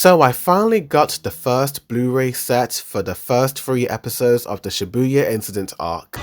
So I finally got the first Blu-ray set for the first 3 episodes of the Shibuya Incident arc.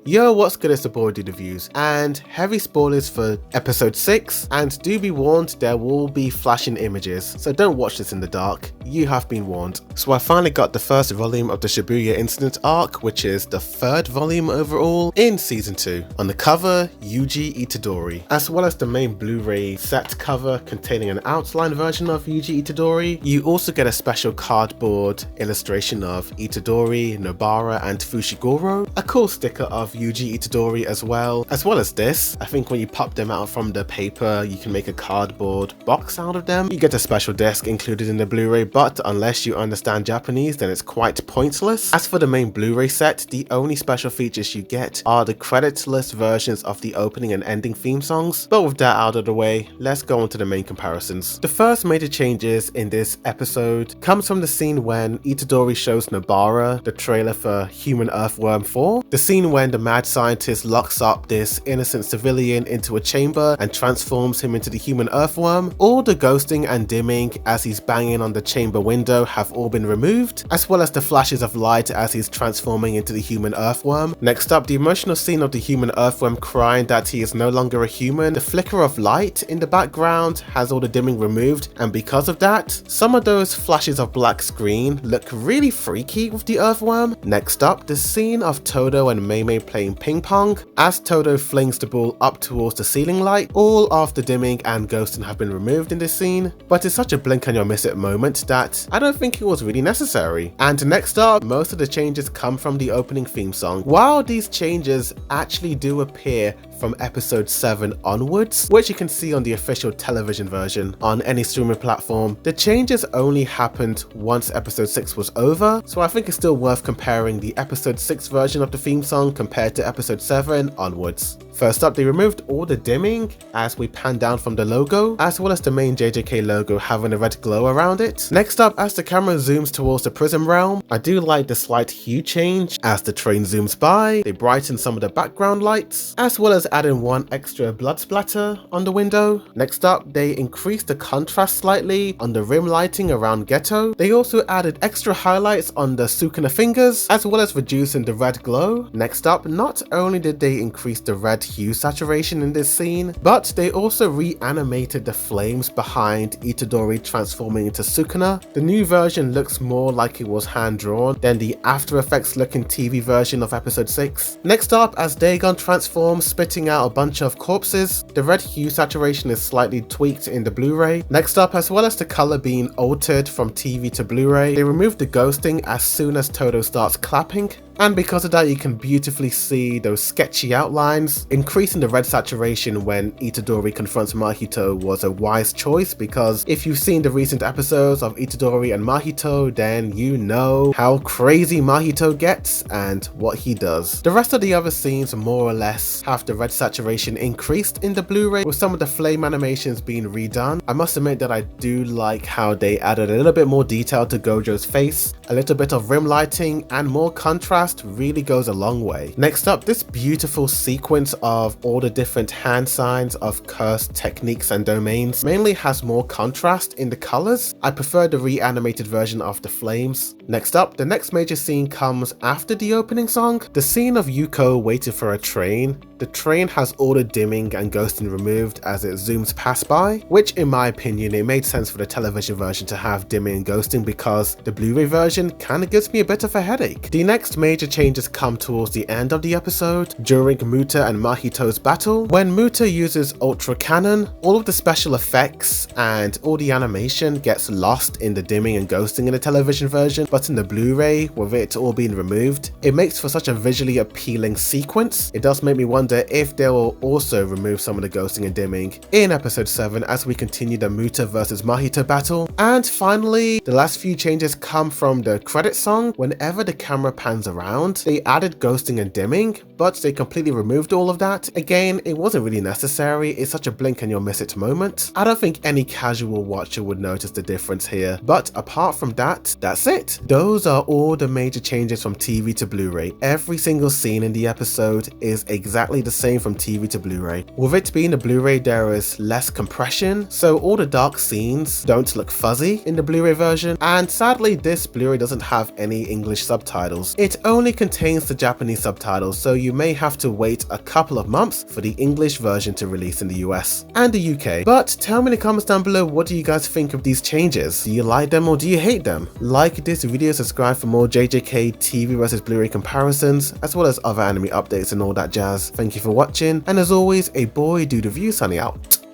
Yo, what's good, it's the boy Do The Views, and heavy spoilers for episode 6, and do be warned, there will be flashing images, so don't watch this in the dark, you have been warned. So I finally got the first volume of the Shibuya Incident arc, which is the 3rd volume overall in season 2. On the cover, Yuji Itadori, as well as the main Blu-ray set cover containing an outline version of Yuji Itadori. You also get a special cardboard illustration of Itadori, Nobara, and Fushiguro, a cool sticker of Yuji Itadori as well as this. I think when you pop them out from the paper, you can make a cardboard box out of them. You get a special disc included in the Blu-ray, but unless you understand Japanese, then it's quite pointless. As for the main Blu-ray set, the only special features you get are the creditless versions of the opening and ending theme songs. But with that out of the way, let's go on to the main comparisons. The first major changes in this episode comes from the scene when Itadori shows Nobara the trailer for Human Earthworm 4. The scene when the mad scientist locks up this innocent civilian into a chamber and transforms him into the human earthworm. All the ghosting and dimming as he's banging on the chamber window have all been removed, as well as the flashes of light as he's transforming into the human earthworm. Next up, the emotional scene of the human earthworm crying that he is no longer a human. The flicker of light in the background has all the dimming removed, and because of that, some of those flashes of black screen look really freaky with the earthworm. Next up, the scene of Todo and Mei playing ping pong as Todo flings the ball up towards the ceiling light. All of the dimming and ghosting have been removed in this scene, but it's such a blink and you'll miss it moment that I don't think it was really necessary. And next up, most of the changes come from the opening theme song. While these changes actually do appear from episode 7 onwards, which you can see on the official television version on any streaming platform, the changes only happened once episode 6 was over, so I think it's still worth comparing the episode 6 version of the theme song compared to episode 7 onwards. First up, they removed all the dimming as we pan down from the logo, as well as the main JJK logo having a red glow around it. Next up, as the camera zooms towards the prison realm, I do like the slight hue change. As the train zooms by, they brighten some of the background lights, as well as adding one extra blood splatter on the window. Next up, they increased the contrast slightly on the rim lighting around Ghetto. They also added extra highlights on the Sukuna fingers, as well as reducing the red glow. Next up, not only did they increase the red hue saturation in this scene, but they also reanimated the flames behind Itadori transforming into Sukuna. The new version looks more like it was hand-drawn than the After Effects looking TV version of episode 6. Next up, as Dagon transforms, spitting out a bunch of corpses, the red hue saturation is slightly tweaked in the Blu-ray. Next up, as well as the color being altered from TV to Blu-ray, they removed the ghosting as soon as Todo starts clapping. And because of that, you can beautifully see those sketchy outlines. Increasing the red saturation when Itadori confronts Mahito was a wise choice, because if you've seen the recent episodes of Itadori and Mahito, then you know how crazy Mahito gets and what he does. The rest of the other scenes more or less have the red saturation increased in the Blu-ray, with some of the flame animations being redone. I must admit that I do like how they added a little bit more detail to Gojo's face. A little bit of rim lighting and more contrast really goes a long way. Next up, this beautiful sequence of all the different hand signs of cursed techniques and domains mainly has more contrast in the colors. I prefer the reanimated version of the flames. Next up, the next major scene comes after the opening song. The scene of Yuko waiting for a train. The train has all the dimming and ghosting removed as it zooms past by, which in my opinion, it made sense for the television version to have dimming and ghosting, because the Blu-ray version kind of gives me a bit of a headache. The next major changes come towards the end of the episode, during Muta and Mahito's battle. When Muta uses Ultra Cannon, all of the special effects and all the animation gets lost in the dimming and ghosting in the television version, but in the Blu-ray, with it all being removed, it makes for such a visually appealing sequence. It does make me wonder if they will also remove some of the ghosting and dimming in episode 7 as we continue the Muta versus Mahito battle. And finally, the last few changes come from the credit song. Whenever the camera pans around, they added ghosting and dimming, but they completely removed all of of that, again, it wasn't really necessary. It's such a blink and you'll miss it moment. I don't think any casual watcher would notice the difference here, but apart from that, that's it. Those are all the major changes from TV to Blu-ray. Every single scene in the episode is exactly the same from TV to Blu-ray. With it being a Blu-ray, there is less compression, so all the dark scenes don't look fuzzy in the Blu-ray version, and sadly this Blu-ray doesn't have any English subtitles. It only contains the Japanese subtitles, so you may have to wait a couple of months for the English version to release in the US and the UK. But tell me in the comments down below, what do you guys think of these changes? Do you like them or do you hate them? Like this video, subscribe for more JJK TV versus Blu-ray comparisons, as well as other anime updates and all that jazz. Thank you for watching, and as always, a boy do the view signing out.